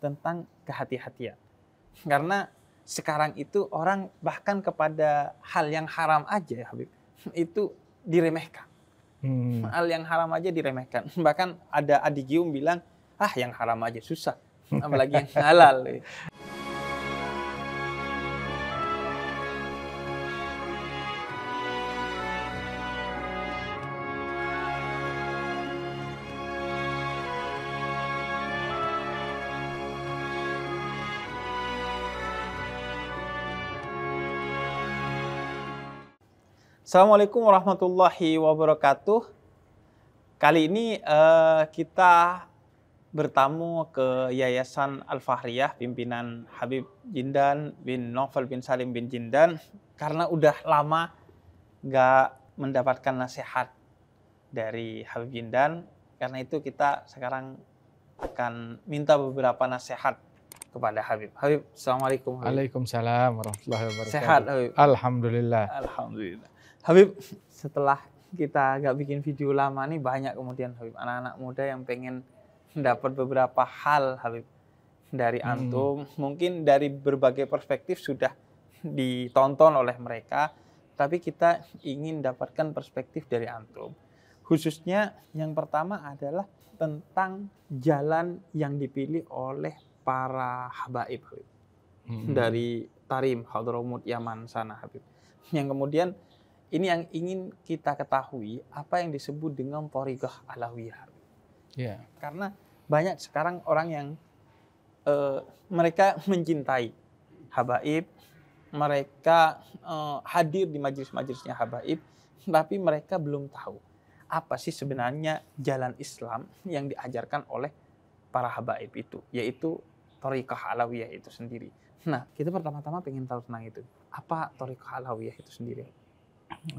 tentang kehati-hatian. Karena sekarang itu orang bahkan kepada hal yang haram aja ya Habib, itu diremehkan. Hal yang haram aja diremehkan. Bahkan ada Adigium bilang, yang haram aja susah, apalagi yang halal. Assalamualaikum warahmatullahi wabarakatuh. Kali ini kita bertamu ke Yayasan Al-Fahriyah pimpinan Habib Jindan bin Novel bin Salim bin Jindan, karena udah lama gak mendapatkan nasihat dari Habib Jindan. Karena itu kita sekarang akan minta beberapa nasihat kepada Habib. Habib, assalamualaikum. Waalaikumsalam warahmatullahi wabarakatuh. Sehat Habib? Alhamdulillah. Alhamdulillah. Habib, setelah kita gak bikin video lama nih, banyak kemudian Habib anak-anak muda yang pengen dapat beberapa hal Habib dari antum. Mungkin dari berbagai perspektif sudah ditonton oleh mereka, tapi kita ingin dapatkan perspektif dari antum. Khususnya yang pertama adalah tentang jalan yang dipilih oleh para habaib Habib. Dari Tarim, Hadramut, Yaman sana Habib. Yang kemudian ini yang ingin kita ketahui, apa yang disebut dengan Thariqah Alawiyah. Yeah. Karena banyak sekarang orang yang mereka mencintai habaib, mereka hadir di majelis-majelisnya habaib, tapi mereka belum tahu apa sih sebenarnya jalan Islam yang diajarkan oleh para habaib itu, yaitu Thariqah Alawiyah itu sendiri. Nah, kita pertama-tama pengen tahu tentang itu. Apa Thariqah Alawiyah itu sendiri?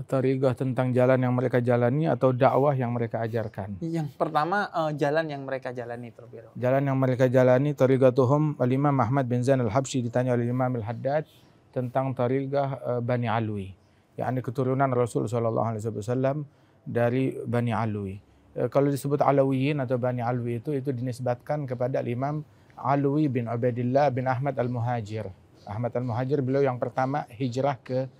Thariqah tentang jalan yang mereka jalani atau dakwah yang mereka ajarkan? Yang pertama, jalan yang mereka jalani terlebih dahulu. Jalan yang mereka jalani, Thariqatuhum, Al-Imam Ahmad bin Zain Al-Habsyi ditanya oleh Imam Al-Haddad tentang Thariqah Bani Alwi, yakni keturunan Rasul SAW dari Bani Alwi. Kalau disebut Alawiyin atau Bani Alwi itu dinisbatkan kepada Imam Alwi bin Ubaidillah bin Ahmad Al-Muhajir. Ahmad Al-Muhajir, beliau yang pertama hijrah ke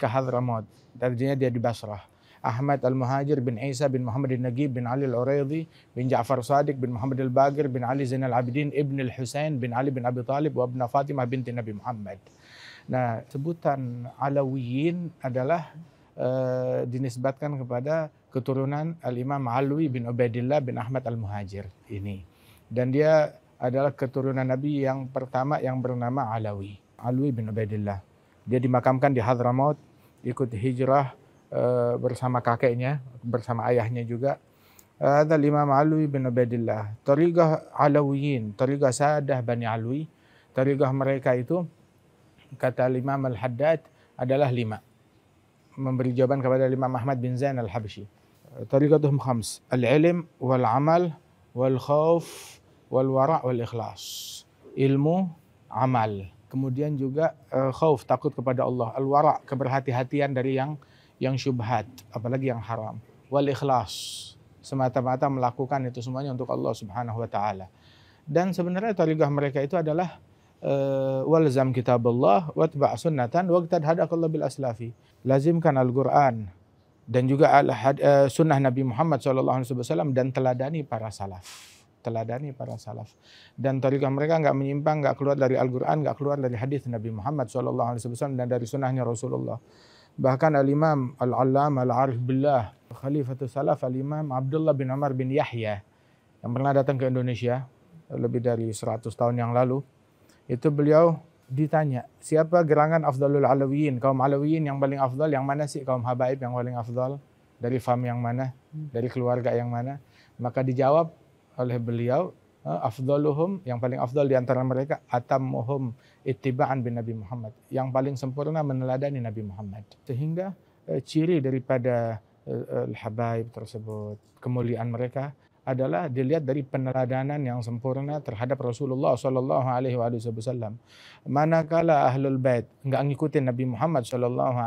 Hadramut. Tadinya dia di Basrah. Ahmad Al-Muhajir bin Isa bin Muhammad Al-Nagib bin Ali Al-Uraidhi bin Ja'far Sadiq bin Muhammad Al-Bagir bin Ali Zain Al-Abidin ibn Al-Husain bin Ali bin Abi Talib wa ibn Fatimah binti Nabi Muhammad. Nah, sebutan Alawiyin adalah dinisbatkan kepada keturunan Al-Imam Alwi bin Ubaidillah bin Ahmad Al-Muhajir ini. Dan dia adalah keturunan Nabi yang pertama yang bernama Alwi bin Ubaidillah. Dia dimakamkan di Hadramut, ikut hijrah bersama kakeknya, bersama ayahnya juga. Ada Imam Alwi bin Ubaidillah. Thariqah Alawiyin, Thariqah Sadah Bani Alwi. Thariqah mereka itu, kata Imam Al-Haddad, adalah 5. Memberi jawaban kepada Imam Ahmad bin Zain Al-Habsyi. Thariqatuhum khams, al-ilm wal-amal wal-khawf wal-wara' wal-ikhlas. Ilmu, amal. Kemudian juga khauf, takut kepada Allah, al-wara', keberhati-hatian dari yang syubhat, apalagi yang haram, wal ikhlas, semata-mata melakukan itu semuanya untuk Allah Subhanahu wa taala. Dan sebenarnya thariqah mereka itu adalah walzam kitaballah watba' sunnatan waqtad hadakallahu bil aslafi. Lazimkan Al-Qur'an dan juga sunnah Nabi Muhammad SAW dan teladani para salaf. Dan thariqah mereka enggak menyimpang, enggak keluar dari Al-Qur'an, enggak keluar dari hadis Nabi Muhammad SAW dan dari sunnahnya Rasulullah. Bahkan Al-Imam Al-Allamah Al-Arif Billah, Khalifatul Salaf Al-Imam Abdullah bin Umar bin Yahya yang pernah datang ke Indonesia lebih dari 100 tahun yang lalu, itu beliau ditanya, siapa gerangan afdalul alawiyin, kaum alawiyin yang paling afdal, yang mana sih kaum habaib yang paling afdal, dari fam yang mana, dari keluarga yang mana? Maka dijawab oleh beliau, afdaluhum, yang paling afdal di antara mereka, atammuhum ittiba'an bin Nabi Muhammad, yang paling sempurna meneladani Nabi Muhammad. Sehingga ciri daripada al-habaib tersebut, kemuliaan mereka adalah dilihat dari peneladanan yang sempurna terhadap Rasulullah SAW. Manakala ahlul bait enggak ngikutin Nabi Muhammad SAW,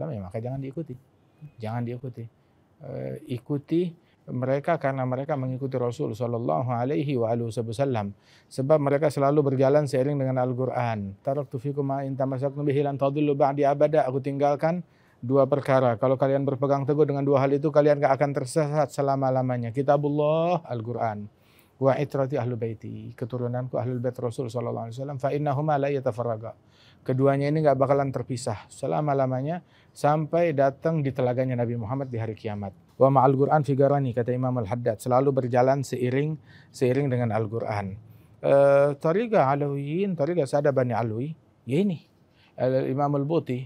ya maka jangan diikuti. Ikuti mereka karena mereka mengikuti Rasul sallallahu alaihi wasallam. Sebab mereka selalu berjalan seiring dengan Al-Qur'an. Taraktu fikum ma in tamassaktum bihi lan tadillu ba'di abada. Aku tinggalkan dua perkara. Kalau kalian berpegang teguh dengan dua hal itu, kalian gak akan tersesat selama-lamanya. Kitabullah, Al-Qur'an. Wa itrati ahlu baiti, keturunanku ahlul bait Rasul sallallahu alaihi wasallam, fa innahuma la yatafarraga. Keduanya ini gak bakalan terpisah selama-lamanya sampai datang di telaganya Nabi Muhammad di hari kiamat. Wa ma'al Qur'an fi garani, kata Imam Al-Haddad, selalu berjalan seiring dengan Al-Qur'an. Tariqah Alawiyin, tariqah Sadah Bani Alwi, ya ini Imam Al-Buti,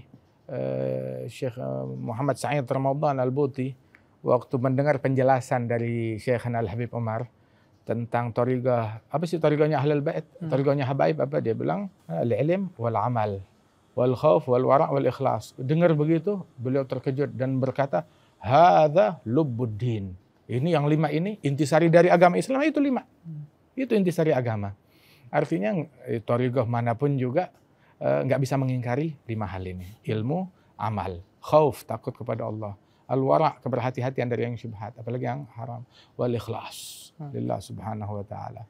Syekh Muhammad Sa'id Ramadan Al-Buti, waktu mendengar penjelasan dari Syekh Al-Habib Umar tentang tariqah, apa sih tariqahnya Ahlul Bait, tariqahnya Habaib, apa dia bilang? Al-ilm wal amal, wal khauf wal wara' wal ikhlas. Dengar begitu, beliau terkejut dan berkata, hadza lubbuddin. Ini yang 5 ini intisari dari agama Islam, itu 5. Itu intisari agama. Artinya tariqah manapun juga nggak bisa mengingkari 5 hal ini. Ilmu, amal, khauf, takut kepada Allah, al-wara', keberhati-hatian dari yang syubhat, apalagi yang haram, wal ikhlas lillah subhanahu wa ta'ala.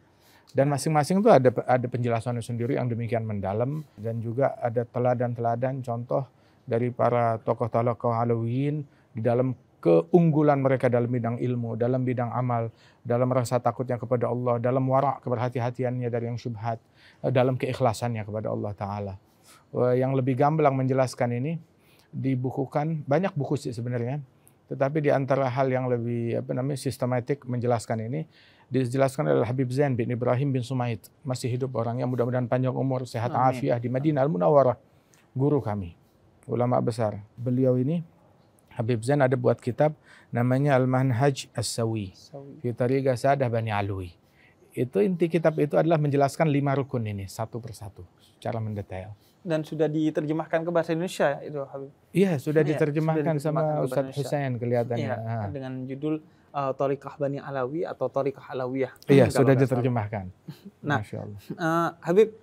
Dan masing-masing itu ada penjelasannya sendiri yang demikian mendalam, dan juga ada teladan-teladan contoh dari para tokoh-tokoh Alawiyin di dalam keunggulan mereka dalam bidang ilmu, dalam bidang amal, dalam rasa takutnya kepada Allah, dalam wara', keberhati-hatiannya dari yang syubhat, dalam keikhlasannya kepada Allah Ta'ala. Yang lebih gamblang menjelaskan ini dibukukan, banyak buku sih sebenarnya, tetapi di antara hal yang lebih sistematik menjelaskan ini dijelaskan oleh Habib Zain bin Ibrahim bin Sumaid, masih hidup orangnya, mudah-mudahan panjang umur, sehat afiah di Madinah Al-Munawwarah, guru kami, ulama besar. Beliau ini Habib Zain ada buat kitab namanya Al-Manhaj As-Sawi fi Tariqah Sadah Bani Alwi. Itu inti kitab itu adalah menjelaskan 5 rukun ini satu persatu secara mendetail. Dan sudah diterjemahkan ke bahasa Indonesia itu, Habib? Iya, sudah diterjemahkan sama Ustadz Husain kelihatannya. Iya, dengan judul Thariqah Bani Alawi atau Thariqah Alawiyah. Iya, sudah diterjemahkan. Nah, Masya Allah. Habib,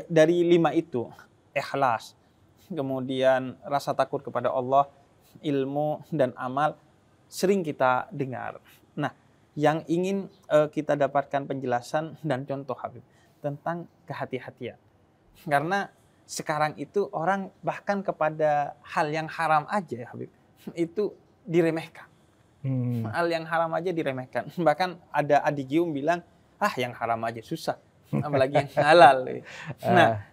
dari 5 itu, ikhlas, kemudian rasa takut kepada Allah, ilmu, dan amal, sering kita dengar. Nah, yang ingin kita dapatkan penjelasan dan contoh, Habib, tentang kehati-hatian. Karena sekarang itu orang bahkan kepada hal yang haram aja ya Habib, itu diremehkan. Hal yang haram aja diremehkan. Bahkan ada adigium bilang, yang haram aja susah, apalagi yang halal. Nah,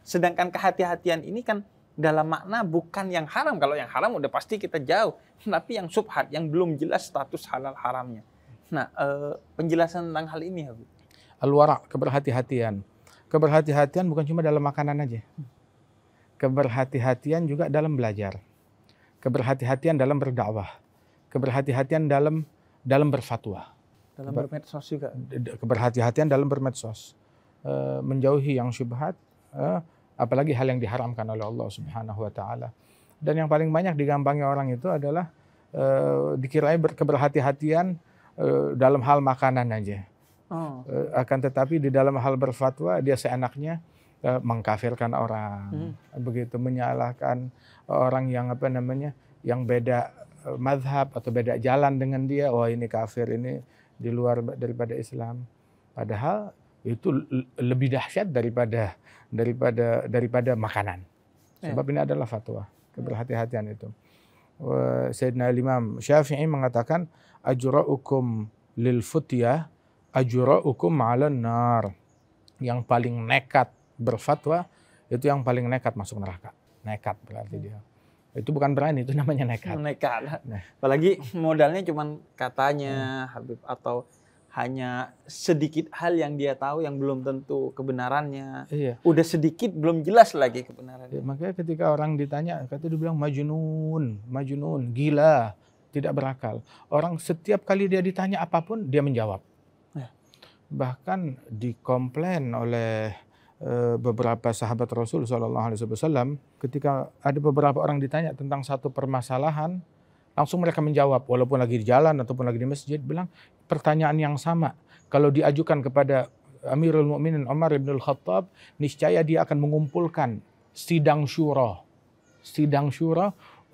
sedangkan kehati-hatian ini kan dalam makna bukan yang haram. Kalau yang haram udah pasti kita jauh. Tapi yang subhat, yang belum jelas status halal haramnya. Nah, penjelasan tentang hal ini Habib. Al-wara', keberhati-hatian. Keberhati-hatian bukan cuma dalam makanan aja. Keberhati-hatian juga dalam belajar. Keberhati-hatian dalam berdakwah. Keberhati-hatian dalam berfatwa. Dalam bermedsos juga. Keberhati-hatian dalam bermedsos. Menjauhi yang syubhat, apalagi hal yang diharamkan oleh Allah Subhanahu wa taala. Dan yang paling banyak digampangi orang itu adalah dikirain keberhati-hatian dalam hal makanan aja. Akan tetapi di dalam hal berfatwa dia seenaknya mengkafirkan orang, begitu, menyalahkan orang yang yang beda mazhab atau beda jalan dengan dia. Oh, ini kafir, ini di luar daripada Islam. Padahal itu lebih dahsyat daripada makanan. Sebab ini adalah fatwa, keberhati-hatian itu. Sayyidina Imam Syafi'i mengatakan ajra'ukum lil futyah ajra'ukum 'alan nar. Yang paling nekat berfatwa itu yang paling nekat masuk neraka. Nekat berarti dia. Itu bukan berani, itu namanya nekat. Nekat. Nah. Apalagi modalnya cuma katanya Habib, atau hanya sedikit hal yang dia tahu yang belum tentu kebenarannya. Iya. Udah sedikit belum jelas lagi kebenarannya. Ya, makanya ketika orang ditanya, dia bilang majnun, gila, tidak berakal. Orang setiap kali dia ditanya apapun dia menjawab. Bahkan dikomplain oleh beberapa sahabat Rasul SAW ketika ada beberapa orang ditanya tentang satu permasalahan, langsung mereka menjawab walaupun lagi di jalan ataupun lagi di masjid, bilang pertanyaan yang sama kalau diajukan kepada Amirul Mukminin Umar bin Al-Khattab, niscaya dia akan mengumpulkan sidang syura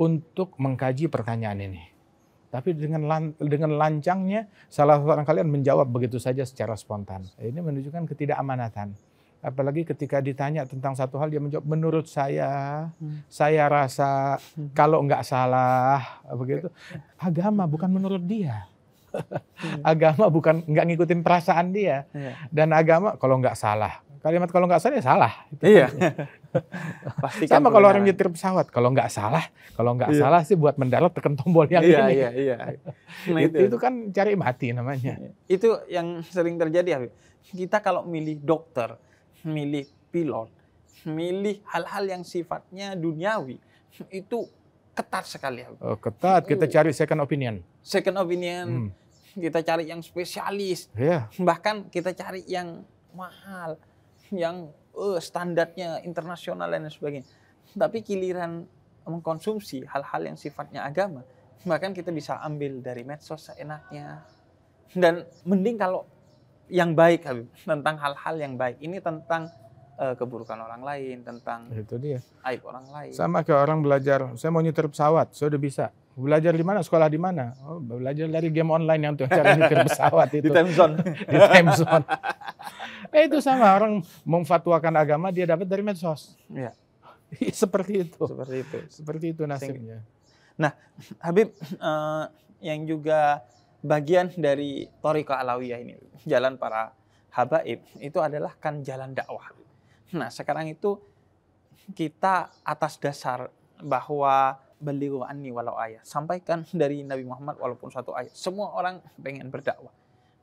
untuk mengkaji pertanyaan ini. Tapi dengan lancangnya salah seorang kalian menjawab begitu saja secara spontan. Ini menunjukkan ketidakamanatan. Apalagi ketika ditanya tentang satu hal dia menjawab menurut saya rasa, kalau nggak salah, begitu. Agama bukan menurut dia. Agama bukan nggak ngikutin perasaan dia. Dan agama kalau nggak salah. Kalimat kalau nggak salah ya salah. Iya. Pastikan sama kalau orang nyetir pesawat, kalau nggak salah sih buat mendarat tekan tombol yang ini. Iya. Nah, itu kan cari mati namanya. Itu yang sering terjadi, Habib. Kita kalau milih dokter, milih pilot, milih hal-hal yang sifatnya duniawi, itu ketat sekali, Habib. Oh, ketat, kita cari second opinion. Second opinion, kita cari yang spesialis, bahkan kita cari yang mahal, yang standarnya internasional dan sebagainya. Tapi giliran mengkonsumsi hal-hal yang sifatnya agama, bahkan kita bisa ambil dari medsos seenaknya. Dan mending kalau yang baik, Habib, tentang hal-hal yang baik. Ini tentang keburukan orang lain, tentang itu dia. Aib orang lain. Sama kayak orang belajar, saya mau nyetir pesawat, saya udah bisa. Belajar di mana? Sekolah di mana? Oh, belajar dari game online yang tuh cara nyetir pesawat itu. Di time zone. Di time zone. Itu sama, orang memfatwakan agama dia dapat dari medsos. Iya. Seperti itu. Seperti itu nasibnya. Nah, Habib, yang juga bagian dari Thariqah Alawiyah ini, jalan para habaib, itu adalah kan jalan dakwah. Nah, sekarang itu kita atas dasar bahwa balighu anni walau ayat, sampaikan dari Nabi Muhammad walaupun satu ayat. Semua orang pengen berdakwah.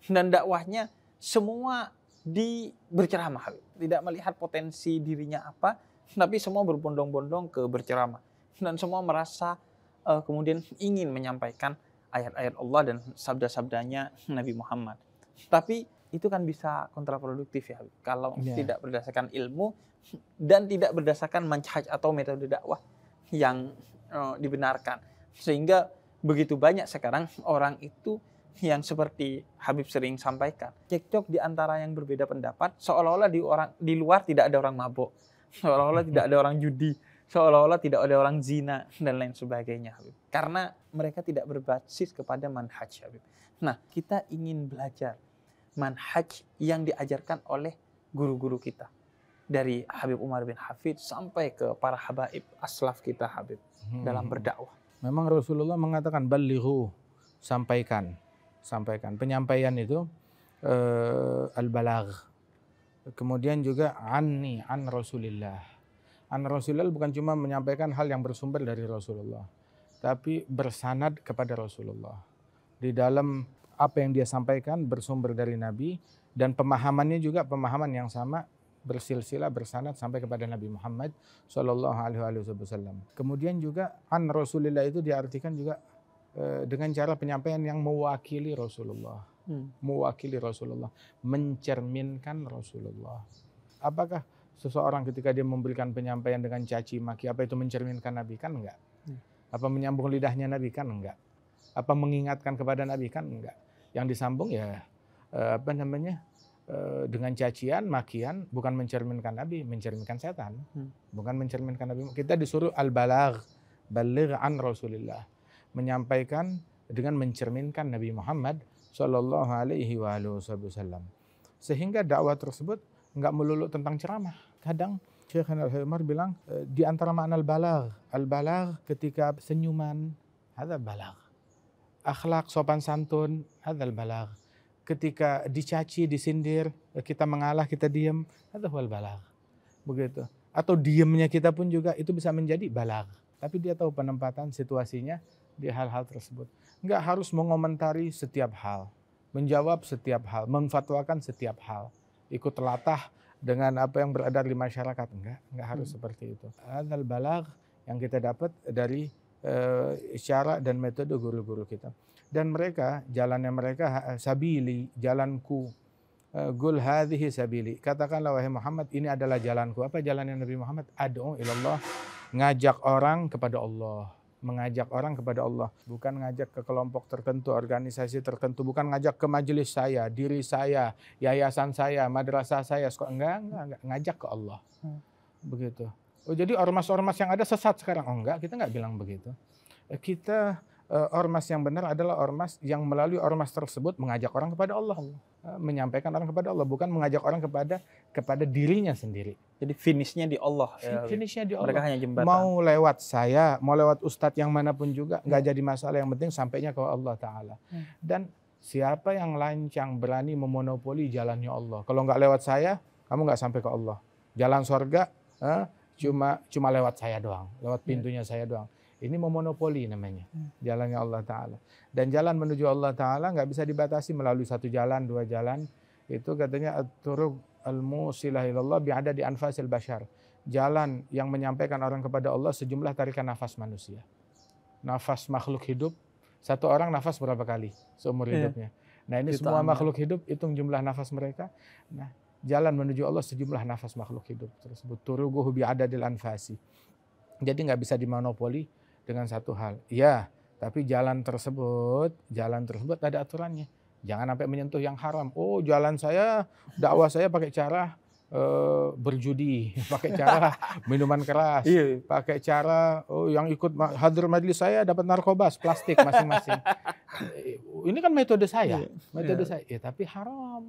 Dan dakwahnya semua berceramah, tidak melihat potensi dirinya apa, tapi semua berbondong-bondong ke berceramah. Dan semua merasa kemudian ingin menyampaikan ayat-ayat Allah dan sabda-sabdanya Nabi Muhammad. Tapi itu kan bisa kontraproduktif ya, kalau tidak berdasarkan ilmu dan tidak berdasarkan manhaj atau metode dakwah yang dibenarkan. Sehingga begitu banyak sekarang orang itu yang seperti Habib sering sampaikan, cekcok di antara yang berbeda pendapat, seolah-olah di luar tidak ada orang mabuk, seolah-olah tidak ada orang judi, seolah-olah tidak ada orang zina dan lain sebagainya, Habib. Karena mereka tidak berbasis kepada manhaj, Habib. Nah, kita ingin belajar manhaj yang diajarkan oleh guru-guru kita, dari Habib Umar bin Hafid sampai ke para habaib aslaf kita, Habib, dalam berdakwah. Memang Rasulullah mengatakan balighu, sampaikan. Penyampaian itu al-balagh. Kemudian juga an Rasulillah. An Rasulillah bukan cuma menyampaikan hal yang bersumber dari Rasulullah, tapi bersanad kepada Rasulullah. Di dalam apa yang dia sampaikan bersumber dari Nabi, dan pemahamannya juga pemahaman yang sama, bersilsilah bersanad sampai kepada Nabi Muhammad sallallahu alaihi wasallam. Kemudian juga an Rasulillah itu diartikan juga dengan cara penyampaian yang mewakili Rasulullah. Mewakili Rasulullah, mencerminkan Rasulullah. Apakah seseorang ketika dia memberikan penyampaian dengan caci maki, apa itu mencerminkan Nabi? Kan enggak. Apa menyambung lidahnya Nabi? Kan enggak. Apa mengingatkan kepada Nabi? Kan enggak. Yang disambung ya dengan cacian, makian, bukan mencerminkan Nabi, mencerminkan setan. Bukan mencerminkan Nabi. Kita disuruh al-balagh, baligh an Rasulillah, menyampaikan dengan mencerminkan Nabi Muhammad sallallahu alaihi wasallam. Sehingga dakwah tersebut enggak melulu tentang ceramah. Kadang Syekh Al-Umar bilang di antara makna al-balagh ketika senyuman, hadzal balagh. Akhlak sopan santun, hadzal balagh. Ketika dicaci, disindir, kita mengalah, kita diam, hadzal balagh. Begitu. Atau diamnya kita pun juga itu bisa menjadi balagh. Tapi dia tahu penempatan situasinya di hal-hal tersebut. Enggak harus mengomentari setiap hal, menjawab setiap hal, memfatwakan setiap hal, ikut telatah dengan apa yang beredar di masyarakat. Enggak harus seperti itu. Hadzal balagh yang kita dapat dari cara dan metode guru-guru kita. Dan mereka, jalannya mereka, sabili, jalanku. Qul hadhihi sabili. Katakanlah wahai Muhammad, ini adalah jalanku. Apa jalannya Nabi Muhammad? Ad'u ilallah, ngajak orang kepada Allah. Mengajak orang kepada Allah, bukan ngajak ke kelompok tertentu, organisasi tertentu, bukan ngajak ke majelis saya, diri saya, yayasan saya, madrasah saya, enggak, ngajak ke Allah. Begitu. Oh, jadi ormas-ormas yang ada sesat sekarang? Oh enggak, kita enggak bilang begitu. Kita ormas yang benar adalah ormas yang melalui ormas tersebut mengajak orang kepada Allah, menyampaikan orang kepada Allah, bukan mengajak orang kepada dirinya sendiri. Jadi finishnya di Allah. Ya, finishnya di Allah. Mereka hanya jembatan. Mau lewat saya, mau lewat ustadz yang manapun juga, nggak jadi masalah. Yang penting sampainya ke Allah Ta'ala. Dan siapa yang lancang berani memonopoli jalannya Allah? Kalau nggak lewat saya, kamu nggak sampai ke Allah. Jalan surga cuma lewat saya doang, lewat pintunya saya doang. Ini memonopoli namanya, jalannya Allah Ta'ala. Dan jalan menuju Allah Ta'ala nggak bisa dibatasi melalui satu jalan, dua jalan. Itu katanya at-turuq al-musilah ilallah bi'adadi anfasil bashar. Jalan yang menyampaikan orang kepada Allah sejumlah tarikan nafas manusia. Nafas makhluk hidup, satu orang nafas berapa kali seumur hidupnya. Nah ini semua makhluk hidup, hitung jumlah nafas mereka. Nah jalan menuju Allah sejumlah nafas makhluk hidup tersebut. Turuquhu bi'adadil anfasi. Jadi nggak bisa dimonopoli dengan satu hal. Ya, tapi jalan tersebut ada aturannya. Jangan sampai menyentuh yang haram. Oh, jalan saya, dakwah saya pakai cara berjudi, pakai cara minuman keras, pakai cara yang ikut hadir majelis saya dapat narkoba, plastik masing-masing. Ini kan metode saya, saya. Ya, tapi haram,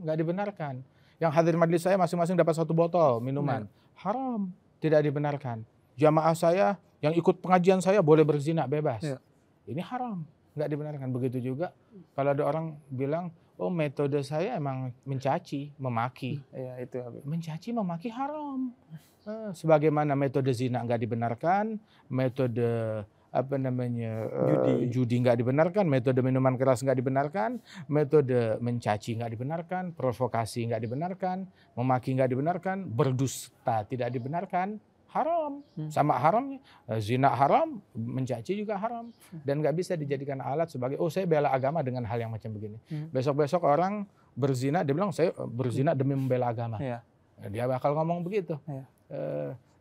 nggak dibenarkan. Yang hadir majelis saya masing-masing dapat 1 botol minuman, haram, tidak dibenarkan. Jamaah saya yang ikut pengajian saya boleh berzina bebas. Ini haram, nggak dibenarkan. Begitu juga kalau ada orang bilang, oh metode saya emang mencaci, memaki. Itu mencaci, memaki haram. Sebagaimana metode zina nggak dibenarkan, metode judi nggak dibenarkan, metode minuman keras nggak dibenarkan, metode mencaci nggak dibenarkan, provokasi nggak dibenarkan, memaki nggak dibenarkan, berdusta tidak dibenarkan. Haram, sama haramnya. Zina haram, mencaci juga haram. Dan nggak bisa dijadikan alat sebagai, oh saya bela agama dengan hal yang macam begini. Besok-besok orang berzina, dia bilang saya berzina demi membela agama. Dia bakal ngomong begitu.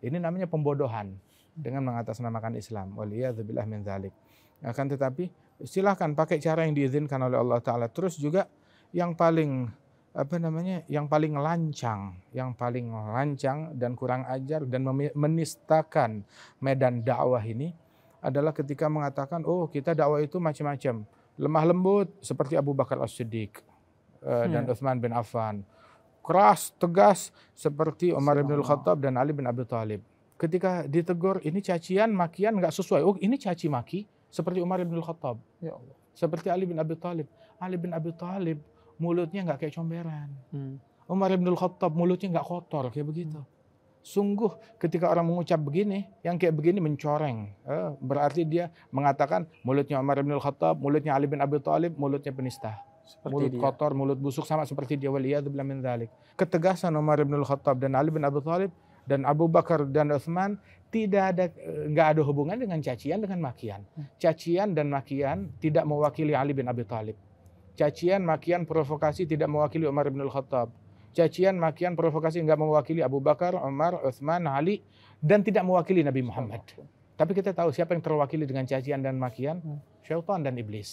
Ini namanya pembodohan dengan mengatasnamakan Islam. Waliyadzubillah min dzalik. Akan tetapi silahkan pakai cara yang diizinkan oleh Allah Ta'ala. Terus juga yang paling yang paling lancang dan kurang ajar dan menistakan medan dakwah ini adalah ketika mengatakan, oh kita dakwah itu macam-macam, lemah lembut seperti Abu Bakar As-Siddiq dan Utsman bin Affan, keras tegas seperti Umar bin Al-Khattab dan Ali bin Abi Thalib. Ketika ditegur ini cacian makian nggak sesuai, oh ini caci maki seperti Umar bin Al-Khattab, ya Allah, seperti Ali bin Abi Thalib. Ali bin Abi Thalib mulutnya nggak kayak comberan. Umar bin Al-Khattab mulutnya nggak kotor kayak begitu. Sungguh ketika orang mengucap begini, yang kayak begini mencoreng. Berarti dia mengatakan mulutnya Umar bin Al-Khattab, mulutnya Ali bin Abi Thalib, mulutnya penista. Mulut kotor, mulut busuk sama seperti dia. Waliyadzubillah min dzalik. Ketegasan Umar bin Al-Khattab dan Ali bin Abi Thalib dan Abu Bakar dan Utsman nggak ada hubungan dengan cacian dengan makian. Cacian dan makian tidak mewakili Ali bin Abi Thalib. Cacian, makian, provokasi tidak mewakili Umar bin Al-Khattab. Cacian, makian, provokasi enggak mewakili Abu Bakar, Umar, Utsman, Ali, dan tidak mewakili Nabi Muhammad. Tapi kita tahu siapa yang terwakili dengan cacian dan makian? Syaitan dan iblis.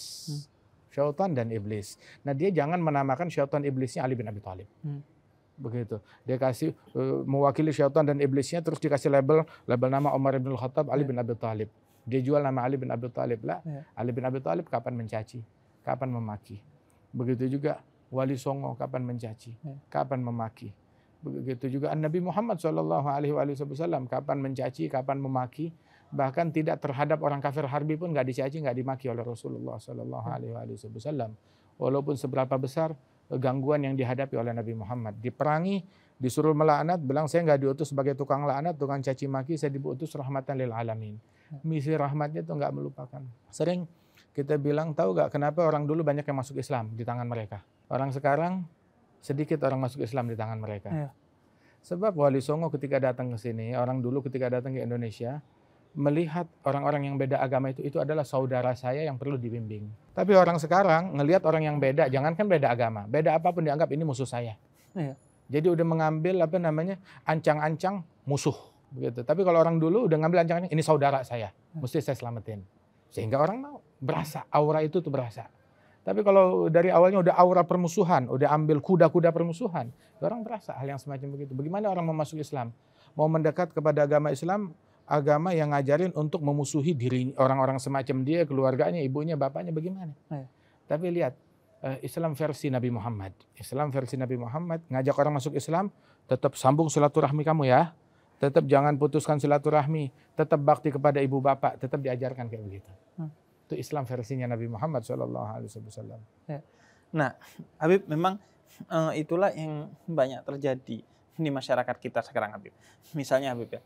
Syaitan dan iblis. Nah dia jangan menamakan syaitan iblisnya Ali bin Abi Thalib. Begitu. Dia kasih mewakili syaitan dan iblisnya, terus dikasih label nama Umar bin Al-Khattab, Ali bin Abi Thalib. Dia jual nama Ali bin Abi Thalib lah. Ali bin Abi Thalib kapan mencaci? Kapan memaki? Begitu juga Wali Songo kapan mencaci, kapan memaki. Begitu juga Nabi Muhammad SAW kapan mencaci, kapan memaki. Bahkan tidak terhadap orang kafir harbi pun nggak dicaci, nggak dimaki oleh Rasulullah SAW. Walaupun seberapa besar gangguan yang dihadapi oleh Nabi Muhammad. Diperangi, disuruh melaknat, bilang saya nggak diutus sebagai tukang laknat, tukang caci maki, saya diutus rahmatan lil alamin. Misi rahmatnya itu nggak melupakan. Sering kita bilang, tahu gak kenapa orang dulu banyak yang masuk Islam di tangan mereka? Orang sekarang sedikit orang masuk Islam di tangan mereka. Sebab Wali Songo ketika datang ke sini, orang dulu ketika datang ke Indonesia, melihat orang-orang yang beda agama itu adalah saudara saya yang perlu dibimbing. Tapi orang sekarang ngelihat orang yang beda, jangankan beda agama, beda apapun dianggap ini musuh saya. Jadi udah mengambil ancang-ancang musuh. Begitu. Tapi kalau orang dulu udah ngambil ancang-ancang, ini saudara saya, mesti saya selamatin. Sehingga orang mau berasa, aura itu tuh berasa. Tapi kalau dari awalnya udah aura permusuhan, udah ambil kuda-kuda permusuhan, orang berasa hal yang semacam begitu. Bagaimana orang mau masuk Islam? Mau mendekat kepada agama Islam, agama yang ngajarin untuk memusuhi diri orang-orang semacam dia, keluarganya, ibunya, bapaknya, bagaimana? Tapi lihat, Islam versi Nabi Muhammad. Islam versi Nabi Muhammad ngajak orang masuk Islam, tetap sambung silaturahmi kamu ya. Tetap jangan putuskan silaturahmi, tetap bakti kepada ibu bapak, tetap diajarkan kayak begitu. Itu Islam versinya Nabi Muhammad SAW. Nah, Habib, memang itulah yang banyak terjadi di masyarakat kita sekarang, Habib. Misalnya, Habib ya,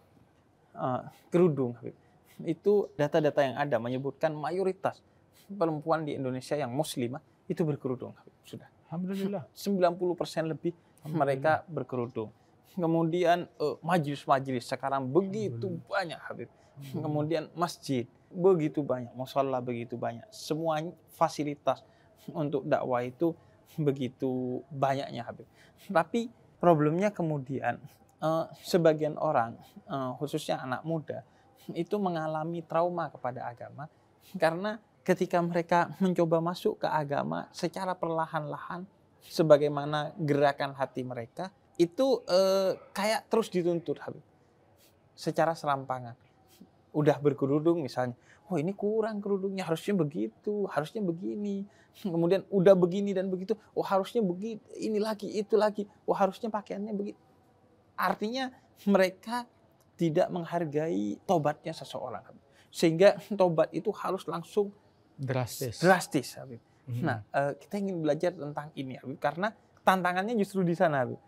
kerudung, Habib. Itu data-data yang ada menyebutkan mayoritas perempuan di Indonesia yang muslimah itu berkerudung, Habib. Sudah. Alhamdulillah. 90% lebih mereka berkerudung. Kemudian majelis-majelis sekarang begitu banyak, Habib. Kemudian masjid begitu banyak, musholla begitu banyak. Semua fasilitas untuk dakwah itu begitu banyaknya, Habib. Tapi problemnya kemudian sebagian orang, khususnya anak muda, itu mengalami trauma kepada agama karena ketika mereka mencoba masuk ke agama secara perlahan-lahan, sebagaimana gerakan hati mereka, itu kayak terus dituntut, Habib. Secara serampangan. Udah berkerudung misalnya, oh ini kurang kerudungnya, harusnya begitu, harusnya begini. Kemudian udah begini dan begitu, oh harusnya begitu, ini lagi, itu lagi, oh harusnya pakaiannya begitu. Artinya mereka tidak menghargai tobatnya seseorang, Habib. Sehingga tobat itu harus langsung drastis, Habib. Nah, kita ingin belajar tentang ini, Habib, karena tantangannya justru di sana, Habib.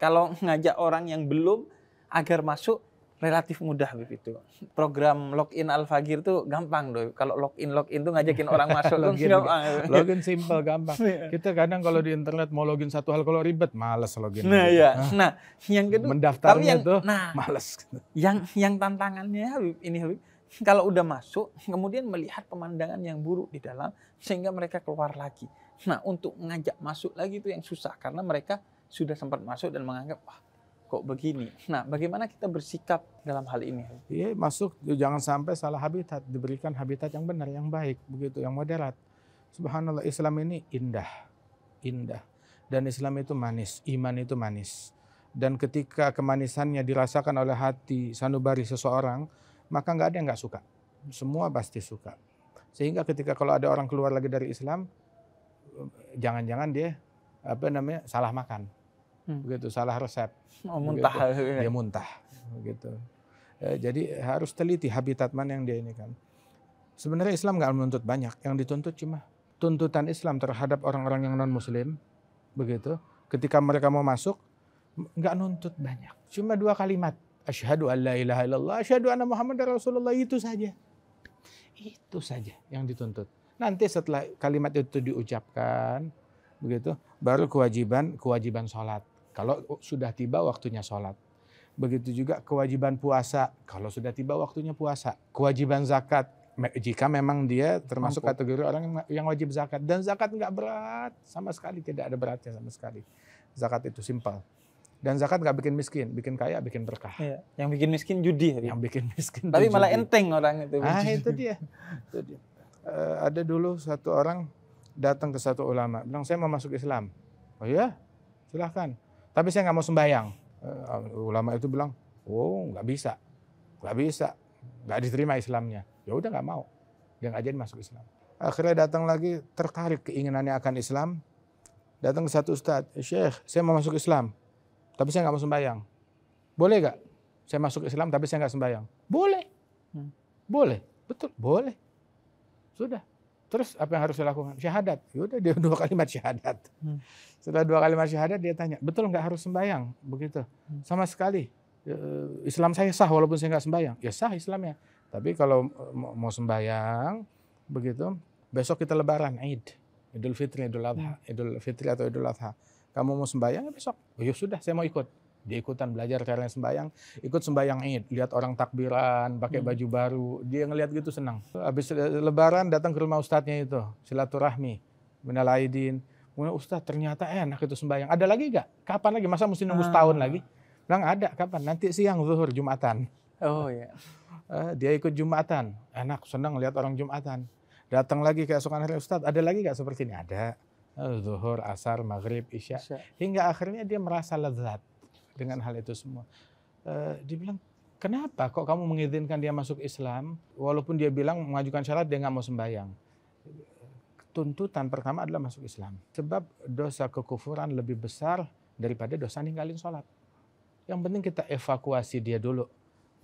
Kalau ngajak orang yang belum agar masuk relatif mudah, Habib, itu. Program login Al-Fagir itu gampang, doh. Kalau login tuh ngajakin orang masuk login simple, gampang. Kita kadang kalau di internet mau login satu hal, kalau ribet malas login. Nah, ya. Nah, yang kedua, mendaftarnya tuh malas. Yang tantangannya, Habib, ini, Habib, kalau udah masuk, kemudian melihat pemandangan yang buruk di dalam, sehingga mereka keluar lagi. Nah, untuk ngajak masuk lagi itu yang susah, karena mereka sudah sempat masuk dan menganggap, wah, kok begini. Nah, bagaimana kita bersikap dalam hal ini? Iya, masuk, jangan sampai salah habitat, diberikan habitat yang benar, yang baik, begitu, yang moderat. Subhanallah, Islam ini indah. Dan Islam itu manis, iman itu manis. Dan ketika kemanisannya dirasakan oleh hati sanubari seseorang, maka nggak ada yang nggak suka. Semua pasti suka. Sehingga ketika kalau ada orang keluar lagi dari Islam, jangan-jangan dia salah makan, begitu, salah resep, muntah, dia muntah, begitu. Jadi harus teliti habitat mana yang dia ini kan. Sebenarnya Islam nggak menuntut banyak, yang dituntut cuma tuntutan Islam terhadap orang-orang yang non Muslim, begitu. Ketika mereka mau masuk, nggak nuntut banyak, cuma 2 kalimat. Asyhadu an la ilaha illallah, asyhadu anna Muhammadar Rasulullah, itu saja. Itu saja yang dituntut. Nanti setelah kalimat itu diucapkan, begitu, baru kewajiban sholat. Kalau sudah tiba waktunya sholat. Begitu juga kewajiban puasa, kalau sudah tiba waktunya puasa. Kewajiban zakat, jika memang dia termasuk kategori orang yang wajib zakat. Dan zakat nggak berat, sama sekali tidak ada beratnya sama sekali. Zakat itu simpel. Dan zakat nggak bikin miskin, bikin kaya, bikin berkah. Iya. Yang bikin miskin judi. Yang bikin miskin. Tapi malah enteng orang itu. Itu dia. Ada dulu satu orang datang ke satu ulama, bilang saya mau masuk Islam. Oh ya, silahkan. Tapi saya nggak mau sembahyang. Ulama itu bilang, oh nggak bisa, nggak diterima Islamnya. Ya udah nggak mau, dia nggak jadi masuk Islam. Akhirnya datang lagi, tertarik keinginannya akan Islam. Datang ke satu ustadz, Syekh, saya mau masuk Islam. Tapi saya nggak mau sembahyang. Boleh nggak? Saya masuk Islam tapi saya nggak sembahyang. Boleh. Boleh. Betul. Boleh. Sudah. Terus apa yang harus dilakukan? Syahadat. Yaudah, dia 2 kalimat syahadat. Setelah 2 kalimat syahadat dia tanya, betul nggak harus sembahyang? Begitu. Sama sekali. Islam saya sah walaupun saya nggak sembahyang. Ya sah Islamnya. Tapi kalau mau sembahyang, begitu, besok kita lebaran, Id. Idul Fitri, Idul Adha. Idul Fitri atau Idul Adha. Kamu mau sembahyang besok? Oh ya sudah, saya mau ikut. Dia ikutan belajar caranya sembahyang, ikut sembahyang Id, lihat orang takbiran, pakai baju baru, dia ngelihat gitu senang. Habis lebaran datang ke rumah ustadznya itu, silaturahmi, minal aidin. Kemudian ustadz ternyata enak itu sembahyang. Ada lagi gak? Kapan lagi? Masa mesti nunggu setahun lagi? Bilang ada, kapan? Nanti siang zuhur Jumatan. Oh ya. Dia ikut Jumatan, enak, senang lihat orang Jumatan. Datang lagi keesokan hari, ustadz ada lagi gak seperti ini? Ada. Zuhur, asar, maghrib, isya. Hingga akhirnya dia merasa lezat dengan hal itu semua. Dia bilang, Kenapa kok kamu mengizinkan dia masuk Islam walaupun dia bilang mengajukan syarat dia nggak mau sembahyang? Tuntutan pertama adalah masuk Islam. Sebab dosa kekufuran lebih besar daripada dosa ninggalin sholat. Yang penting kita evakuasi dia dulu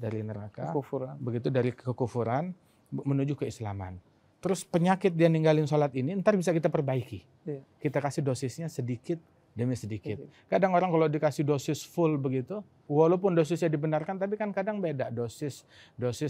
dari neraka. Kekufuran. Begitu dari kekufuran menuju keislaman. Terus penyakit dia ninggalin sholat ini ntar bisa kita perbaiki. Iya. Kita kasih dosisnya sedikit demi sedikit. Kadang orang kalau dikasih dosis full begitu, walaupun dosisnya dibenarkan, tapi kan kadang beda dosis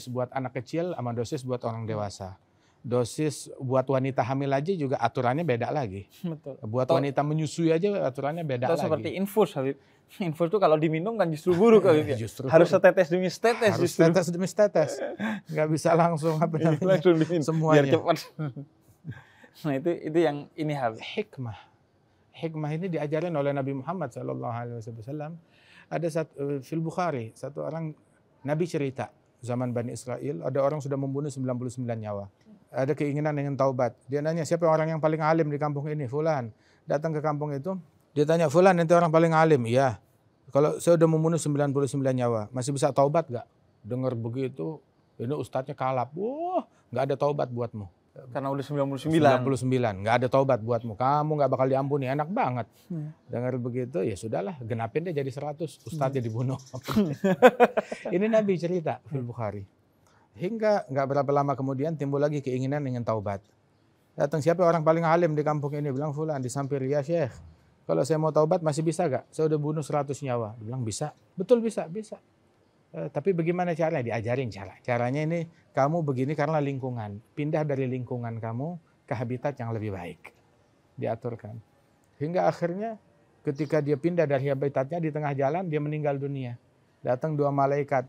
buat anak kecil sama dosis buat orang dewasa. Dosis buat wanita hamil aja juga aturannya beda lagi. Betul. Buat wanita menyusui aja aturannya beda lagi. Seperti infus, Habib. Infus itu kalau diminum kan justru buruk, Habib. Justru harus setetes demi setetes. Harus tetes demi tetes. Nggak bisa langsung langsung diminum semuanya. biar cepat. Nah itu yang ini Habib. Hikmah ini diajarin oleh Nabi Muhammad SAW. Ada fil Bukhari, satu orang Nabi cerita zaman Bani Israel, ada orang sudah membunuh 99 nyawa. Ada keinginan ingin taubat. Dia nanya, siapa orang yang paling alim di kampung ini? Fulan. Datang ke kampung itu, dia tanya, Fulan nanti orang paling alim? Iya. Kalau saya udah membunuh 99 nyawa, masih bisa taubat gak? Dengar begitu, ini ustadznya kalap. Wah, gak ada taubat buatmu. Karena udah 99. Gak ada taubat buatmu. Kamu gak bakal diampuni. Enak banget. Dengar begitu, ya sudahlah. Genapin deh jadi 100. Ustadznya dibunuh. Ini Nabi cerita fil Bukhari. Hingga nggak berapa lama kemudian timbul lagi keinginan ingin taubat. Datang siapa orang paling alim di kampung ini? Bilang Fulan, disampir, ya Syekh. Kalau saya mau taubat masih bisa gak? Saya udah bunuh 100 nyawa. Dia bilang bisa. Betul bisa. Tapi bagaimana caranya? Diajarin cara. Caranya ini kamu begini karena lingkungan. Pindah dari lingkungan kamu ke habitat yang lebih baik. Diaturkan. Hingga akhirnya ketika dia pindah dari habitatnya di tengah jalan dia meninggal dunia. Datang dua malaikat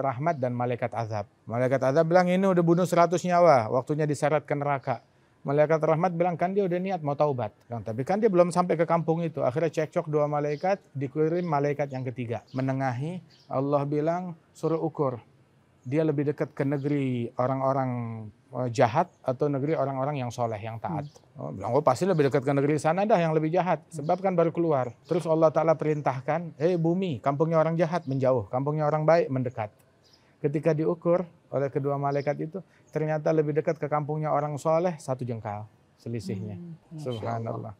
rahmat dan malaikat azab. Malaikat azab bilang ini udah bunuh 100 nyawa, waktunya diseret ke neraka. Malaikat rahmat bilang kan dia udah niat mau taubat. Tapi kan dia belum sampai ke kampung itu. Akhirnya cekcok dua malaikat, dikirim malaikat yang ketiga. Menengahi, Allah bilang suruh ukur. Dia lebih dekat ke negeri orang-orang jahat atau negeri orang-orang yang soleh, yang taat. Bilang, pasti lebih dekat ke negeri sana dah yang lebih jahat. Sebab kan baru keluar. Terus Allah Ta'ala perintahkan, bumi, kampungnya orang jahat menjauh, kampungnya orang baik mendekat. Ketika diukur oleh kedua malaikat itu, ternyata lebih dekat ke kampungnya orang soleh 1 jengkal selisihnya. Subhanallah.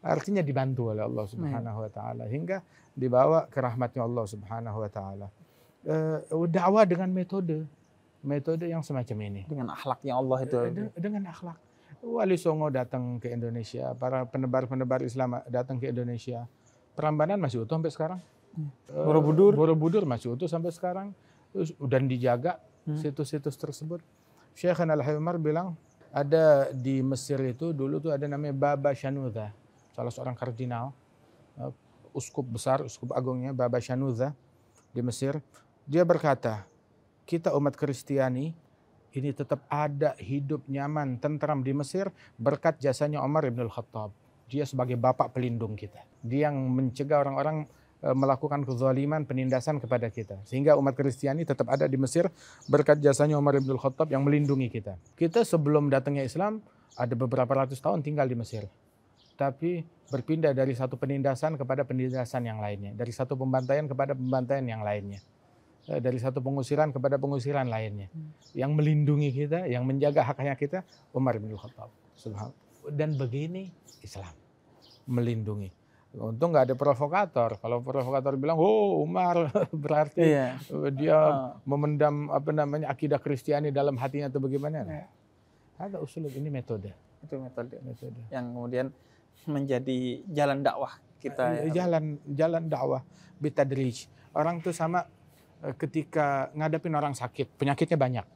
Artinya dibantu oleh Allah Subhanahu Wa Ta'ala. Hingga dibawa ke rahmatnya Allah Subhanahu Wa Ta'ala. Dakwah dengan metode yang semacam ini. Dengan akhlaknya Allah itu. Dengan akhlak. Wali Songo datang ke Indonesia, para penebar Islam datang ke Indonesia. Prambanan masih utuh sampai sekarang. Borobudur masih utuh sampai sekarang. Dan dijaga situs-situs tersebut. Syekh Al-Haymar bilang ada di Mesir itu dulu tuh ada namanya Baba Shanudha, salah seorang kardinal, uskup besar, uskup agungnya Baba Shanudha di Mesir. Dia berkata, kita umat Kristiani ini tetap ada, hidup nyaman, tentram di Mesir berkat jasanya Umar ibn al-Khattab. Dia sebagai bapak pelindung kita. Dia yang mencegah orang-orang melakukan kezaliman, penindasan kepada kita. Sehingga umat Kristiani tetap ada di Mesir berkat jasanya Umar ibn al-Khattab yang melindungi kita. Kita sebelum datangnya Islam ada beberapa ratus tahun tinggal di Mesir. Tapi berpindah dari satu penindasan kepada penindasan yang lainnya. Dari satu pembantaian kepada pembantaian yang lainnya. Dari satu pengusiran kepada pengusiran lainnya. Yang melindungi kita, yang menjaga haknya kita, Umar bin Khattab. Dan begini Islam melindungi. Untung nggak ada provokator. Kalau provokator bilang, Umar berarti dia memendam akidah Kristiani dalam hatinya atau bagaimana? Ada usul ini metode. Itu metode. Yang kemudian menjadi jalan dakwah kita. Jalan dakwah bitadrij. Orang tuh sama ketika ngadepin orang sakit, penyakitnya banyak.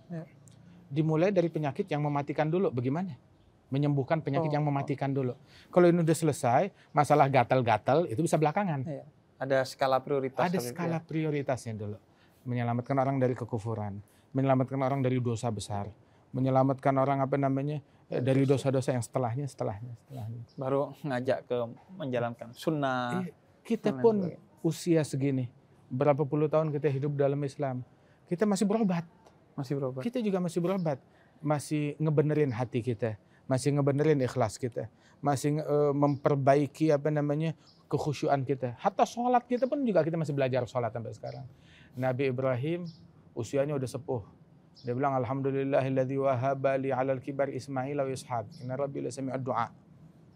Dimulai dari penyakit yang mematikan dulu, bagaimana? Menyembuhkan penyakit yang mematikan dulu. Kalau ini udah selesai, masalah gatal-gatal itu bisa belakangan. Ada skala prioritas. Ada skala prioritasnya dulu. Menyelamatkan orang dari kekufuran, menyelamatkan orang dari dosa besar, menyelamatkan orang dari dosa-dosa yang setelahnya. Baru ngajak ke menjalankan sunnah. Kita pun usia segini, berapa puluh tahun kita hidup dalam Islam, kita masih berobat. Kita juga masih berobat, masih ngebenerin hati kita, masih ngebenerin ikhlas kita, masih memperbaiki kekhusyuan kita. Hatta sholat kita pun juga kita masih belajar sholat sampai sekarang. Nabi Ibrahim usianya udah sepuh. Dia bilang alhamdulillahilladzi wahaba li 'alal kibar Ismail wa Ishaq. Inna rabbi lasami'ud du'a.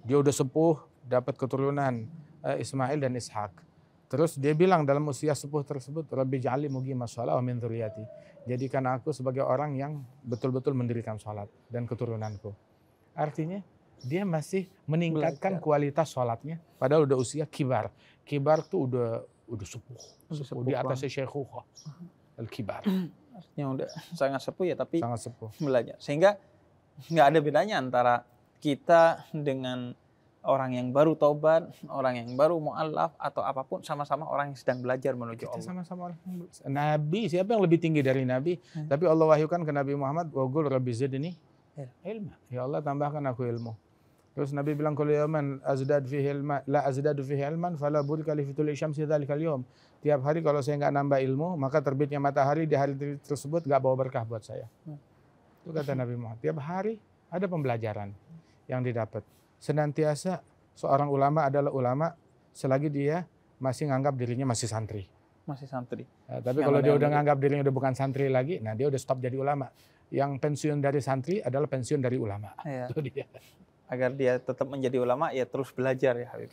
Dia udah sepuh, dapat keturunan Ismail dan Ishak. Terus dia bilang dalam usia sepuh tersebut, Rabbi ja'alni muqimas shalah wa min dzurriyyati. Jadikan aku sebagai orang yang betul-betul mendirikan sholat dan keturunanku. Artinya dia masih meningkatkan kualitas sholatnya, padahal udah usia kibar. Kibar tuh udah sepuh di atasnya syekhukhah. Al-kibar. Artinya udah sangat sepuh ya, tapi sangat sepuh. Belajar. Sehingga nggak ada bedanya antara kita dengan orang yang baru taubat, orang yang baru mu'allaf, atau apapun, sama-sama orang yang sedang belajar menuju Allah. Sama-sama orang Nabi, siapa yang lebih tinggi dari Nabi? Tapi Allah wahyukan ke Nabi Muhammad, wa qul rabbi zidni ilma. Ya Allah, tambahkan aku ilmu. Terus Nabi bilang, qul yaman azdad fihi ilma la azdadu fihi ilman fala burika li fitul syamsi dzalikal yawm. Tiap hari kalau saya enggak nambah ilmu, maka terbitnya matahari di hari tersebut enggak bawa berkah buat saya. Itu kata Nabi Muhammad. Tiap hari ada pembelajaran yang didapat. Senantiasa seorang ulama adalah ulama selagi dia masih nganggap dirinya masih santri. Masih santri. Nah, tapi kalau dia udah nganggap dirinya udah bukan santri lagi, nah dia udah stop jadi ulama. Yang pensiun dari santri adalah pensiun dari ulama. Ya. Itu dia. Agar dia tetap menjadi ulama, ya terus belajar ya Habib.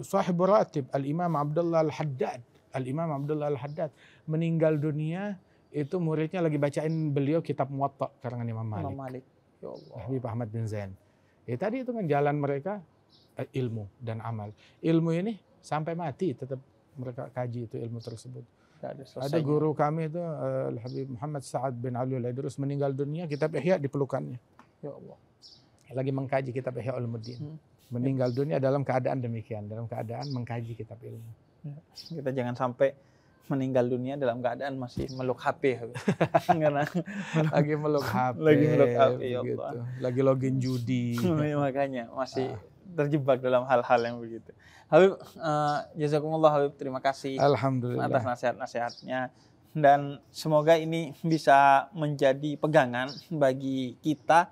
Sahibul Ratib Al-Imam Abdullah Al-Haddad. Al-Imam Abdullah Al-Haddad meninggal dunia, itu muridnya lagi bacain beliau kitab Muwatta karangan Imam Malik. Ya Allah. Habib Ahmad bin Zain. Tadi itu kan jalan mereka ilmu dan amal. Ilmu ini sampai mati tetap mereka kaji itu ilmu tersebut. Ada guru kami itu Habib Muhammad Sa'ad bin Ali Al-Idrus meninggal dunia, kitab Ihya di pelukannya. Ya Allah. Lagi mengkaji kitab Ihya Ulumuddin. Meninggal dunia dalam keadaan demikian, dalam keadaan mengkaji kitab ilmu. Kita jangan sampai meninggal dunia dalam keadaan masih meluk HP. Karena lagi meluk HP. Lagi meluk HP, ya Allah. Gitu. Lagi login judi. Makanya masih terjebak dalam hal-hal yang begitu. Habib, jazakumullah Habib, terima kasih atas nasihat-nasihatnya. Dan semoga ini bisa menjadi pegangan bagi kita,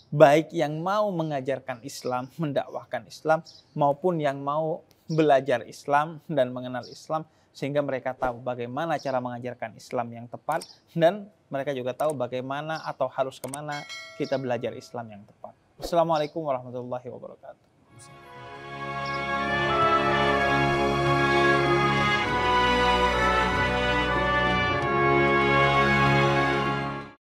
baik yang mau mengajarkan Islam, mendakwahkan Islam, maupun yang mau belajar Islam dan mengenal Islam, sehingga mereka tahu bagaimana cara mengajarkan Islam yang tepat, dan mereka juga tahu bagaimana atau harus kemana kita belajar Islam yang tepat. Assalamualaikum warahmatullahi wabarakatuh.